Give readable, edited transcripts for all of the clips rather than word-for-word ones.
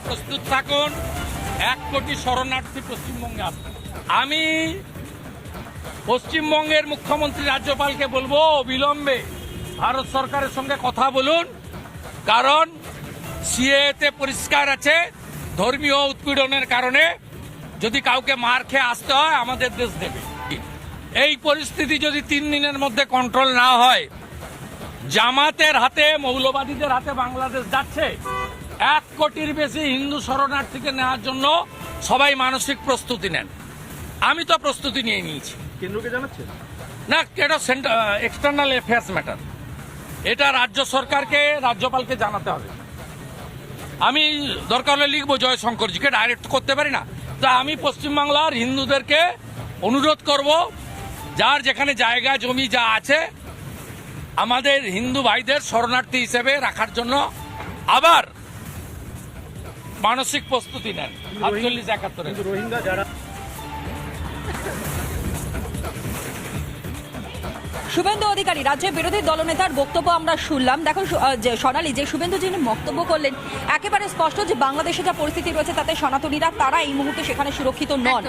প্রস্তুত থাকুন, 1 কোটি শরণার্থী পশ্চিমবঙ্গে আসবে। আমি পশ্চিমবঙ্গের মুখ্যমন্ত্রী রাজ্যপালকে বলবো অবিলম্বে ভারত সরকারের সঙ্গে কথা বলুন, কারণ সিএতে পরিষ্কার আছে ধর্মীয় উৎপীড়নের কারণে যদি কাউকে মার খেয়ে আসতে হয় আমাদের দেশ দেবে। এই পরিস্থিতি যদি 3 দিনের মধ্যে কন্ট্রোল না হয়, জামাতের হাতে, মৌলবাদীদের হাতে বাংলাদেশ যাচ্ছে। 1 কোটির বেশি হিন্দু শরণার্থীকে নেওয়ার জন্য সবাই মানসিক প্রস্তুতি নেন। আমি তো প্রস্তুতি নিয়ে নিয়েছি। কেন্দ্রকে জানাচ্ছেন না, এটা এক্সটার্নাল অ্যাফেয়ার্স ম্যাটার, এটা রাজ্য সরকারকে, রাজ্যপালকে জানাতে হবে। আমি দরকার হলে লিখবো জয়শঙ্করজিকে, ডাইরেক্ট করতে পারি না। তা আমি পশ্চিমবাংলার হিন্দুদেরকে অনুরোধ করব, যার যেখানে জায়গা জমি যা আছে আমাদের হিন্দু ভাইদের শরণার্থী হিসেবে রাখার জন্য আবার মানসিক প্রস্তুতি নেন। 48-71 রোহিঙ্গা যারা শুভেন্দু অধিকারী, রাজ্যের বিরোধী দলনেতার বক্তব্য আমরা শুনলাম। দেখো সোনালী, যে শুভেন্দু যিনি বক্তব্য করলেন, একেবারে স্পষ্ট যে বাংলাদেশে যা পরিস্থিতি রয়েছে তাতে সনাতনীরা তারা এই মুহূর্তে সেখানে সুরক্ষিত নন,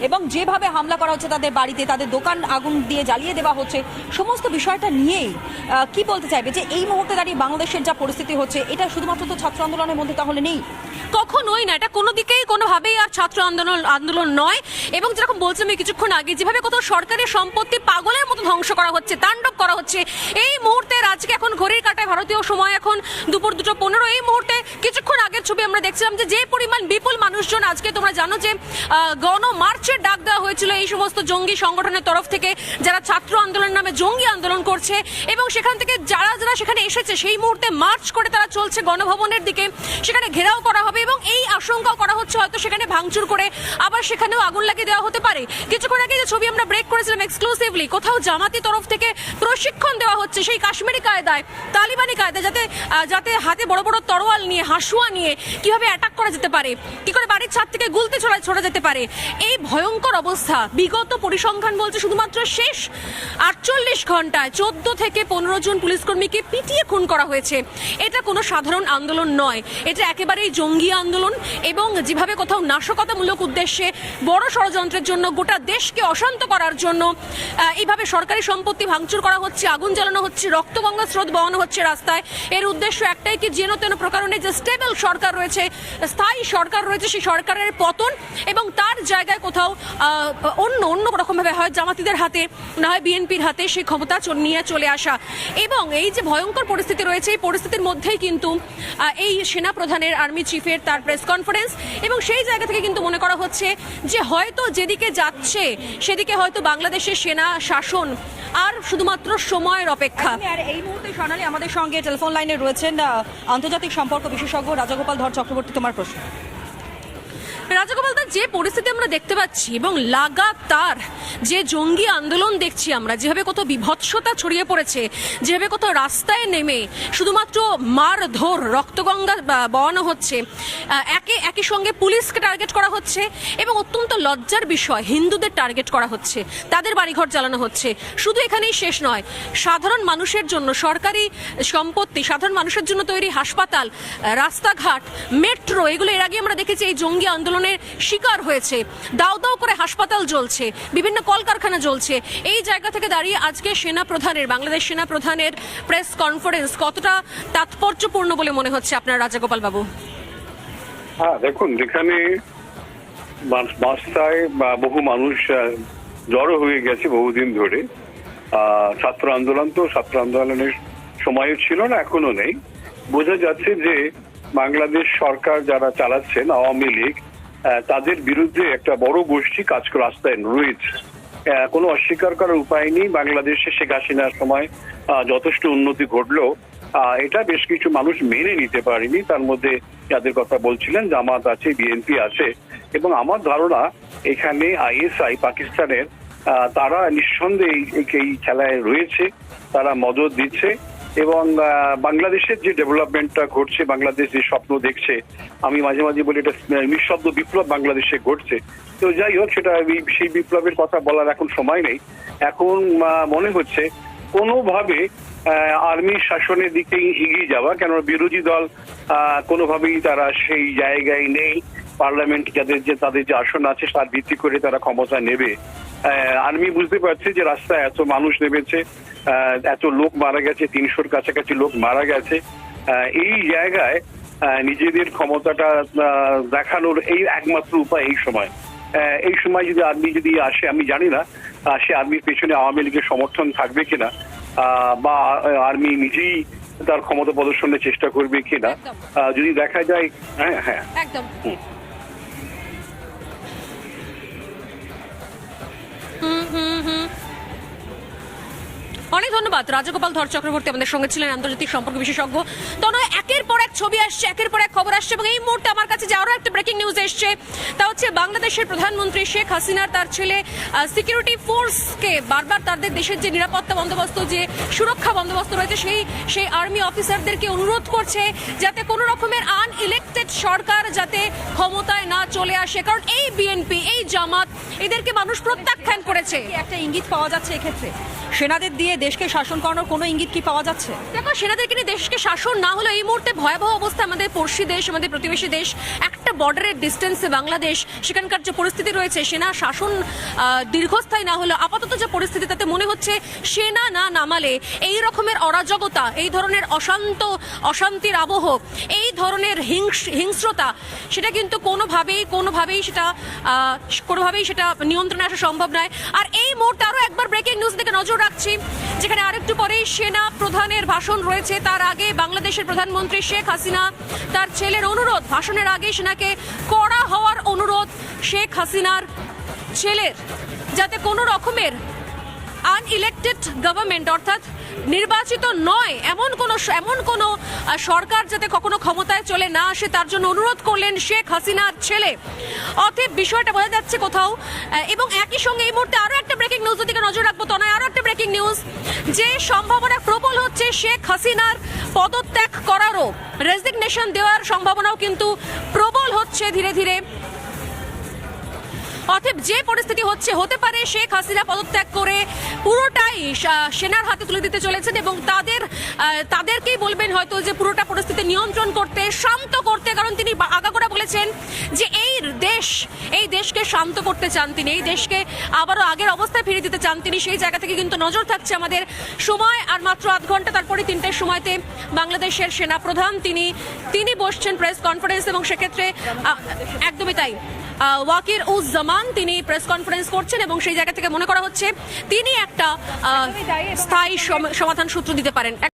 এবং যেভাবে হামলা করা হচ্ছে তাদের বাড়িতে, তাদের দোকান আগুন দিয়ে জ্বালিয়ে দেওয়া হচ্ছে, সমস্ত বিষয়টা নিয়েই কি বলতে চাইবে যে এই মুহূর্তে দাঁড়িয়ে বাংলাদেশের যা পরিস্থিতি হচ্ছে এটা শুধুমাত্র তো ছাত্র আন্দোলনের মধ্যে তাহলে নেই? কখনোই না, এটা কোনো দিকেই কোনোভাবেই আর ছাত্র আন্দোলন নয়। এবং যেরকম বলছিলাম কিছুক্ষণ আগে, যেভাবে কোথাও সরকারি সম্পত্তি পাগলের মতো ধ্বংস করা হচ্ছে, তাণ্ডব করা হচ্ছে, এই মুহূর্তে আজকে এখন ঘড়ির কাঁটায় ভারতীয় সময় এখন দুপুর 2:15, এই মুহূর্তে কিছুক্ষণ আগের ছবি আমরা দেখছিলাম যে পরিমাণ বিপুল মানুষজন, আজকে তোমরা জানো যে গণমার্চের ডাক দেওয়া হয়েছিল এই সমস্ত জঙ্গি সংগঠনের তরফ থেকে, যারা ছাত্র আন্দোলন নামে জঙ্গি আন্দোলন করছে, এবং সেখান থেকে যারা যারা সেখানে এসেছে সেই মুহূর্তে মার্চ করে তারা চলছে গণভবনের দিকে, সেখানে ঘেরাও করা হবে এবং এই আশঙ্কা করা হচ্ছে হয়তো সেখানে ভাঙচুর করে আবার সেখানেও আগুন লাগিয়ে দেওয়া হতে পারে। কিছুক্ষণ আগে যে ছবি আমরা ব্রেক করেছিলাম এক্সক্লুসিভলি, কোথাও জামাতি তরফ থেকে প্রশিক্ষণ দেওয়া হচ্ছে সেই কাশ্মীরি কায়দায়, তালিবানি কায়দায়, যাতে হাতে বড় বড় তরোয়াল নিয়ে, হাসুয়া নিয়ে কিভাবে অ্যাটাক করা যেতে পারে, কি করে বাড়ির ছাদ থেকে গুলতে ছোড়া যেতে পারে। এই ভয়ঙ্কর অবস্থা বিগত পরিসংখ্যান বলছে শুধুমাত্র শেষ 48 ঘন্টায় 14 থেকে 15 জন পুলিশকর্মীকে পিটিয়ে খুন করা হয়েছে। এটা কোনো সাধারণ আন্দোলন নয়, এটা একেবারেই জঙ্গি আন্দোলন, এবং যেভাবে কোথাও নাশকতামূলক উদ্দেশ্যে বড় ষড়যন্ত্রের জন্য গোটা দেশকে অশান্ত করার জন্য এইভাবে সরকারি সম্পত্তি ভাঙচুর করা হচ্ছে, আগুন জ্বালানো হচ্ছে, রক্তগঙ্গা স্রোত বহানো হচ্ছে রাস্তায়। এর উদ্দেশ্য একটাই কি, যেন তেন প্রকারণে যে স্টেবল সরকার রয়েছে, স্থায়ী সরকার রয়েছে, সেই সরকারের পতন, এবং তার জায়গায় কোথাও অন্য রকমভাবে হয় জামাতিদের হাতে, না হয় বিএনপির হাতে সেই ক্ষমতা নিয়ে চলে আসা। এবং এই যে ভয়ঙ্কর পরিস্থিতি রয়েছে, এই পরিস্থিতির মধ্যেই কিন্তু এই সেনা প্রধানের, আর্মি চিফের তার প্রেস কনফারেন্স, এবং সেই জায়গা থেকে কিন্তু মনে করা হচ্ছে যে হয়তো যেদিকে যাচ্ছে সেদিকে হয়তো বাংলাদেশের সেনা শাসন আর শুধুমাত্র সময়ের অপেক্ষা। আর এই মুহূর্তে সোনালী আমাদের সঙ্গে টেলিফোন লাইনে রয়েছেন আন্তর্জাতিক সম্পর্ক বিশেষজ্ঞ রাজাগোপাল ধর চক্রবর্তী। তোমার প্রশ্ন। রাজাগোপাল দা, যে পরিস্থিতি আমরা দেখতে পাচ্ছি এবং লাগাতার যে জঙ্গি আন্দোলন দেখছি আমরা, যেভাবে কত বিভৎসতা ছড়িয়ে পড়েছে, যেভাবে কত রাস্তায় নেমে শুধুমাত্র মারধর, রক্তগঙ্গা বওয়ানো হচ্ছে, একই সঙ্গে পুলিশকে টার্গেট করা হচ্ছে, এবং অত্যন্ত লজ্জার বিষয় হিন্দুদের টার্গেট করা হচ্ছে, তাদের বাড়িঘর জ্বালানো হচ্ছে। শুধু এখানেই শেষ নয়, সাধারণ মানুষের জন্য সরকারি সম্পত্তি, সাধারণ মানুষের জন্য তৈরি হাসপাতাল, রাস্তাঘাট, মেট্রো, এগুলো এর আগে আমরা দেখেছি এই জঙ্গি আন্দোলনের শিকার হয়েছে। দাও দাও করে হাসপাতাল জ্বলছে, বিভিন্ন কলকারখানা জ্বলছে। এই জায়গা থেকে দাঁড়িয়ে আজকে বাংলাদেশ সেনা প্রধানের প্রেস কনফারেন্স কতটা তাৎপর্যপূর্ণ বলে মনে হচ্ছে আপনার, রাজাগোপাল বাবু? হ্যাঁ, দেখুন, যেখানে বাস্তায় বহু মানুষ জড়ো হয়ে গেছে বহুদিন ধরে, ছাত্র আন্দোলনের সময়ও ছিল না, এখনো নেই। বোঝা যাচ্ছে যে বাংলাদেশ সরকার যারা চালাচ্ছেন, আওয়ামী লীগ, তাদের বিরুদ্ধে একটা বড় গোষ্ঠী রাস্তায় রয়েছে। কোনো অস্বীকার করার উপায় নেই। বাংলাদেশে শেখ হাসিনার সময় যথেষ্ট উন্নতি ঘটলেও এটা বেশ কিছু মানুষ মেনে নিতে পারেনি। তার মধ্যে যাদের কথা বলছিলেন, জামাত আছে, বিএনপি আছে, এবং আমার ধারণা এখানে আইএসআই পাকিস্তানের তারা নিঃসন্দেহে এই খেলায় রয়েছে, তারা মদত দিচ্ছে। এবং বাংলাদেশের যে ডেভেলপমেন্টটা ঘটছে, বাংলাদেশ যে স্বপ্ন দেখছে, আমি মাঝে মাঝে বলি এটা নিঃশব্দ বিপ্লব বাংলাদেশে ঘটছে। তো যাই হোক, সেটা সেই বিপ্লবের কথা বলার এখন সময় নেই। এখন মনে হচ্ছে কোনোভাবে আর্মির শাসনের দিকে এগিয়ে যাওয়া, কেন বিরোধী দল কোনোভাবেই তারা সেই জায়গায় নেই। পার্লামেন্ট তাদের যে আসন আছে তার ভিত্তি করে তারা ক্ষমতা নেবে। আর্মি বুঝতে পারছে যে রাস্তায় এত মানুষ নেমেছে, এত লোক মারা গেছে, 300-র কাছাকাছি লোক মারা গেছে। এই জায়গায় নিজেদের ক্ষমতাটা দেখানোর এই একমাত্র উপায় এই সময় যদি আর্মি যদি আসে, আমি জানি না সে আর্মির পেছনে আওয়ামী লীগের সমর্থন থাকবে কিনা, বা আর্মি নিজেই তার ক্ষমতা প্রদর্শনের চেষ্টা করবে কিনা। যদি দেখা যায় হ্যাঁ একদম অনেক ধন্যবাদ। রাজগোপাল ধর চক্রবর্তী আমাদের সঙ্গে ছিলেন, আন্তর্জাতিক সম্পর্ক বিশেষজ্ঞ। তনয়, একের পর এক ছবি আসছে, একের পর এক খবর আসছে, এবং এই মুহূর্তে আমার কাছে যে আরো একটা ব্রেকিং নিউজ এসছে, তা হচ্ছে বাংলাদেশের প্রধানমন্ত্রী শেখ হাসিনার তার ছেলে সিকিউরিটি ফোর্সকে বারবার তাদের দেশের যে নিরাপত্তা বন্দোবস্ত, যে সুরক্ষা বন্দোবস্ত রয়েছে, সেই আর্মি অফিসারদেরকে অনুরোধ করছে যাতে কোনো রকমের আনইলেক্টেড সরকার যাতে ক্ষমতায় না চলে আসে, কারণ এই বিএনপি, এই জামাত, এদেরকে মানুষ প্রত্যাখ্যান করেছে। একটা ইঙ্গিত পাওয়া যাচ্ছে এক্ষেত্রে, সেনাদের দিয়ে দেশকে শাসন করানোর কোনো ইঙ্গিত কি পাওয়া যাচ্ছে? দেখো, সেনাদেরকে নিয়ে দেশকে শাসন না হলে এই মুহূর্তে ভয়াবহ অবস্থা আমাদের পড়শি দেশ, আমাদের প্রতিবেশী দেশ, একটা বর্ডারের ডিস্টেন্সে বাংলাদেশ, সেখানকার যে পরিস্থিতি রয়েছে, সেনা শাসন দীর্ঘস্থায়ী না হলে আপাতত যে পরিস্থিতি, তাতে মনে হচ্ছে সেনা না নামালে এই রকমের অরাজকতা, এই ধরনের অশান্তির আবহ, এই ধরনের হিংস্রতা, সেটা কিন্তু কোনোভাবেই সেটা নিয়ন্ত্রণে আসা সম্ভব নয়। আর এই মুহূর্তে আরো একবার ব্রেকিং নিউজ দিকে নজর রাখছি, যেখানে আরেকটু পরেই সেনা প্রধানের ভাষণ রয়েছে। তার আগে বাংলাদেশের প্রধানমন্ত্রী শেখ হাসিনা তার ছেলের অনুরোধ, ভাষণের আগে সেনাকে কড়া হওয়ার অনুরোধ শেখ হাসিনার ছেলের, যাতে কোনো রকমের আনইলেক্টেড গভর্নমেন্ট, অর্থাৎ নির্বাচিত নয় এমন কোন সরকার যাতে কখনো ক্ষমতায় চলে না আসে, তার জন্য অনুরোধ করলেন শেখ হাসিনার ছেলে। অতএব বিষয়টা বোঝা যাচ্ছে কোথাও। এবং একই সঙ্গে এই মুহূর্তে আরো একটা ব্রেকিং নিউজ দিকে নজর রাখবো তনয়, আরো একটা ব্রেকিং নিউজ, যে সম্ভাবনা প্রবল হচ্ছে শেখ হাসিনার পদত্যাগ করারও, রেজিগনেশন দেওয়ার সম্ভাবনাও কিন্তু প্রবল হচ্ছে ধীরে ধীরে। অতএব যে পরিস্থিতি হতে পারে শেখ হাসিনা পদত্যাগ করে পুরোটাই সেনার হাতে তুলে দিতে চলেছেন, এবং তাদেরকেই বলবেন হয়তো যে পুরোটা পরিস্থিতি নিয়ন্ত্রণ করতে, শান্ত করতে, কারণ তিনি আগাগোড়া বলেছেন যে এই দেশকে শান্ত করতে চান তিনি, এই দেশকে আবারও আগের অবস্থায় ফিরিয়ে দিতে চান তিনি। সেই জায়গা থেকে কিন্তু নজর থাকছে আমাদের। সময় আর মাত্র আধ ঘন্টা, তারপরে 3টের সময়তে বাংলাদেশের সেনা প্রধান তিনি বসছেন প্রেস কনফারেন্স, এবং সেক্ষেত্রে একদমই তাই, ওয়াকির উজ জামান তিনি প্রেস কনফারেন্স করছেন, এবং সেই জায়গা থেকে মনে করা হচ্ছে তিনি একটা স্থায়ী সমাধান সূত্র দিতে পারেন।